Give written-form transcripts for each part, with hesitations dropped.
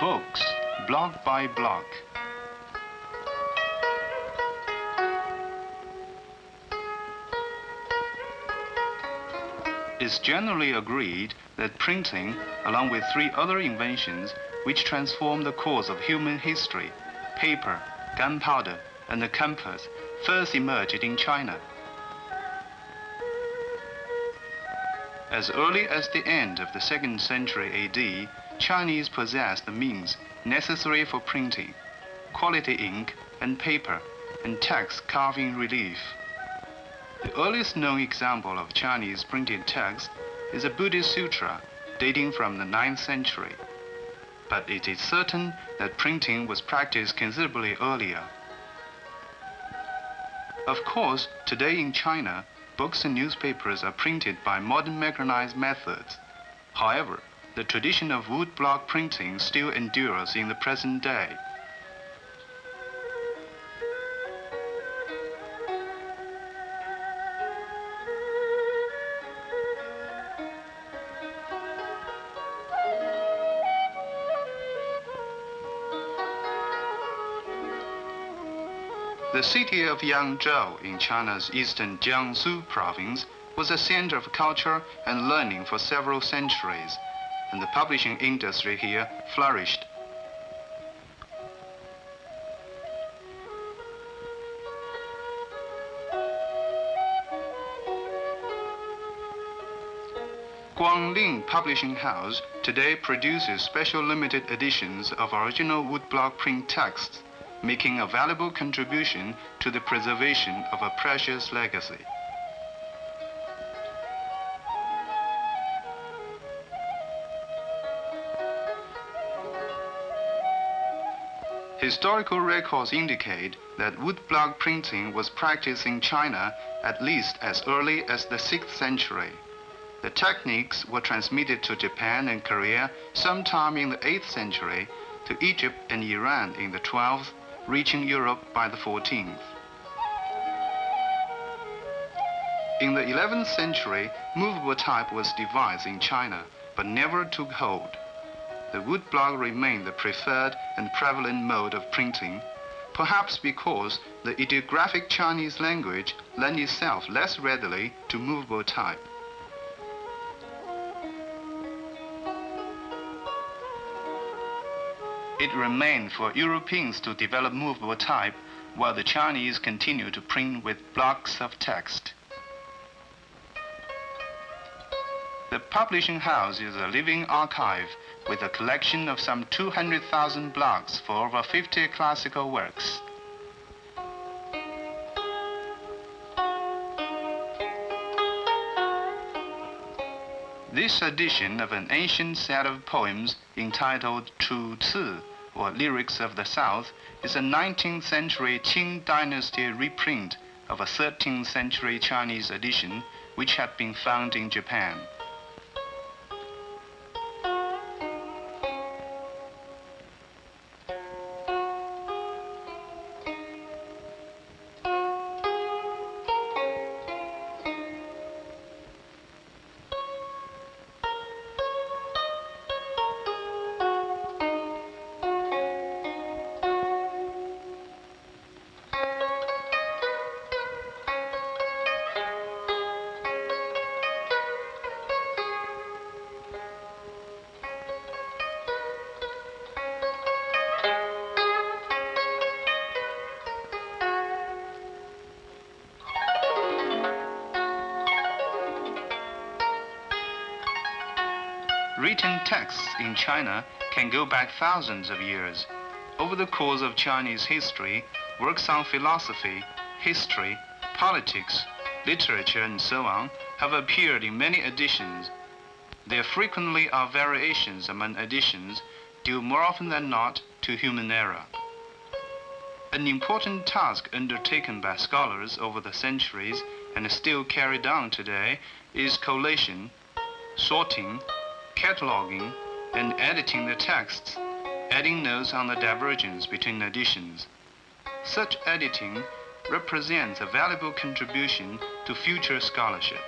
Books, block by block. It's generally agreed that printing, along with three other inventions which transformed the course of human history, paper, gunpowder, and the compass, first emerged in China. As early as the end of the 2nd century AD, Chinese possessed the means necessary for printing, quality ink and paper, and text carving relief. The earliest known example of Chinese printed text is a Buddhist sutra dating from the 9th century. But it is certain that printing was practiced considerably earlier. Of course, today in China, books and newspapers are printed by modern mechanized methods. However, the tradition of woodblock printing still endures in the present day. The city of Yang Zhou in China's eastern Jiang Su Province was a center of culture and learning for several centuries, and the publishing industry here flourished. Guangling Publishing House today produces special limited editions of original woodblock print texts, making a valuable contribution to the preservation of a precious legacy. Historical records indicate that woodblock printing was practiced in China at least as early as the 6th century. The techniques were transmitted to Japan and Korea sometime in the 8th century, to Egypt and Iran in the 12th, reaching Europe by the 14th. In the 11th century, movable type was devised in China, but never took hold. The woodblock remained the preferred and prevalent mode of printing, perhaps because the ideographic Chinese language lent itself less readily to movable type. It remained for Europeans to develop movable type, while the Chinese continued to print with blocks of text. The publishing house is a living archive with a collection of some 200,000 blocks for over 50 classical works. This edition of an ancient set of poems entitled Chu Ci, or Lyrics of the South, is a 19th century Qing dynasty reprint of a 13th century Chinese edition which had been found in Japan. Written texts in China can go back thousands of years. Over the course of Chinese history, works on philosophy, history, politics, literature, and so on have appeared in many editions. There frequently are variations among editions, due more often than not to human error. An important task undertaken by scholars over the centuries and still carried on today is collation, sorting, cataloging, and editing the texts, adding notes on the divergence between editions. Such editing represents a valuable contribution to future scholarship.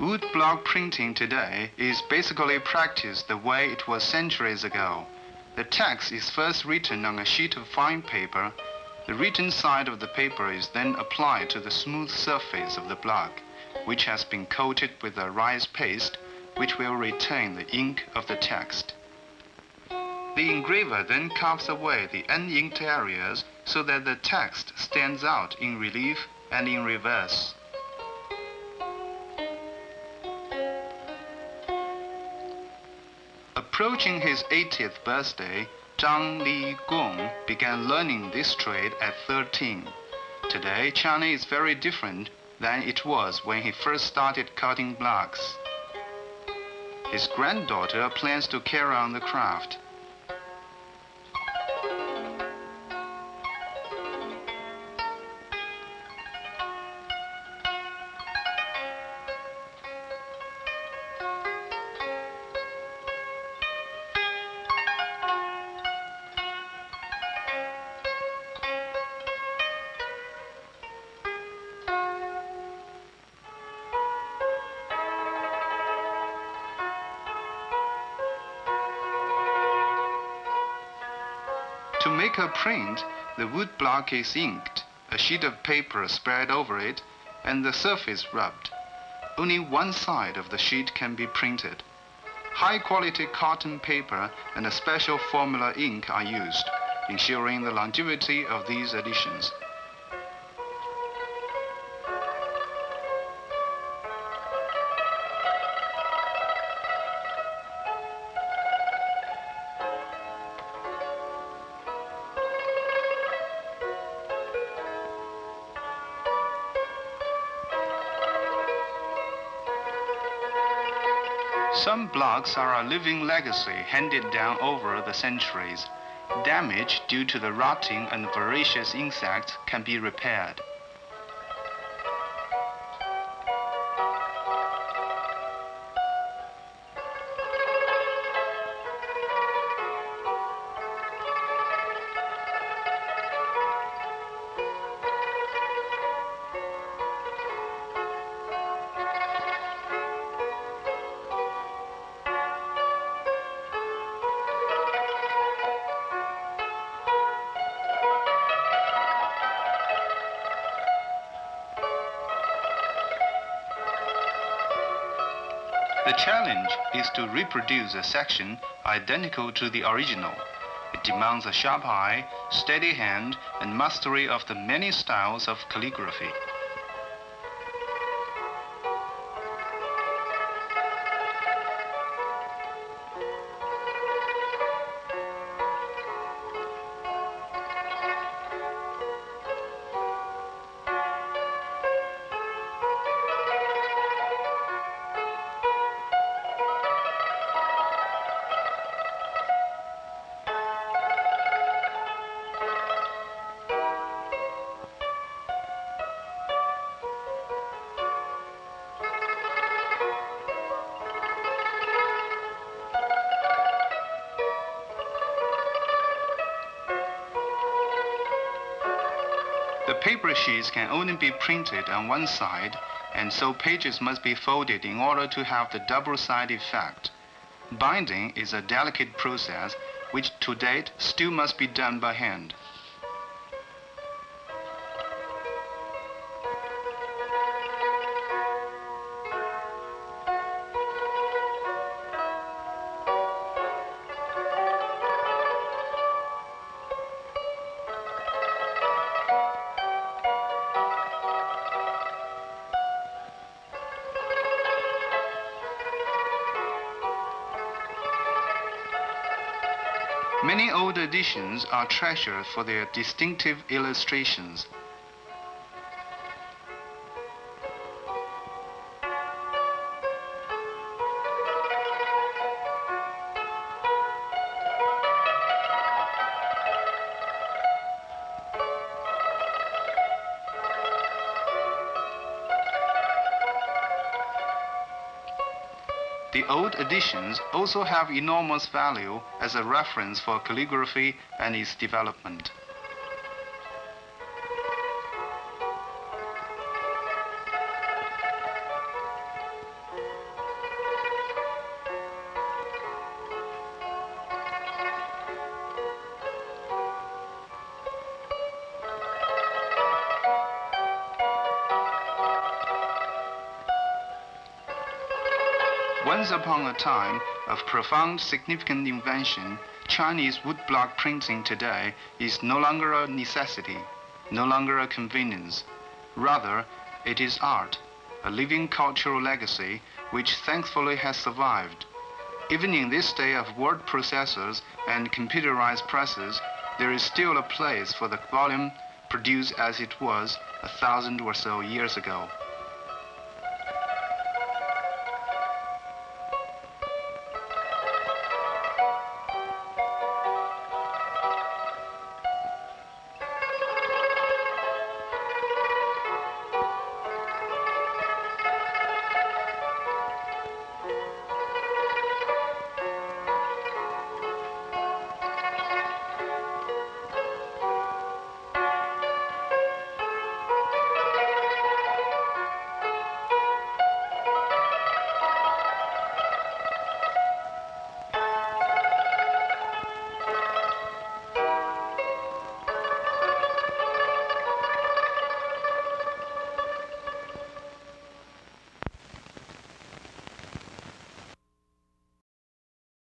Woodblock printing today is basically practiced the way it was centuries ago. The text is first written on a sheet of fine paper. The written side of the paper is then applied to the smooth surface of the block, which has been coated with a rice paste, which will retain the ink of the text. The engraver then carves away the uninked areas so that the text stands out in relief and in reverse. Approaching his 80th birthday, Zhang Li Gong began learning this trade at 13. Today, China is very different than it was when he first started cutting blocks. His granddaughter plans to carry on the craft. To make a print, the wood block is inked, a sheet of paper spread over it, and the surface rubbed. Only one side of the sheet can be printed. High-quality cotton paper and a special formula ink are used, ensuring the longevity of these editions. Some blocks are a living legacy handed down over the centuries. Damage due to the rotting and voracious insects can be repaired. The challenge is to reproduce a section identical to the original. It demands a sharp eye, steady hand, and mastery of the many styles of calligraphy. The paper sheets can only be printed on one side, and so pages must be folded in order to have the double-side effect. Binding is a delicate process, which to date still must be done by hand. Many old editions are treasured for their distinctive illustrations. The old editions also have enormous value as a reference for calligraphy and its development. Once upon a time of profound significant invention, Chinese woodblock printing today is no longer a necessity, no longer a convenience. Rather, it is art, a living cultural legacy which thankfully has survived. Even in this day of word processors and computerized presses, there is still a place for the volume produced as it was 1,000 or so years ago.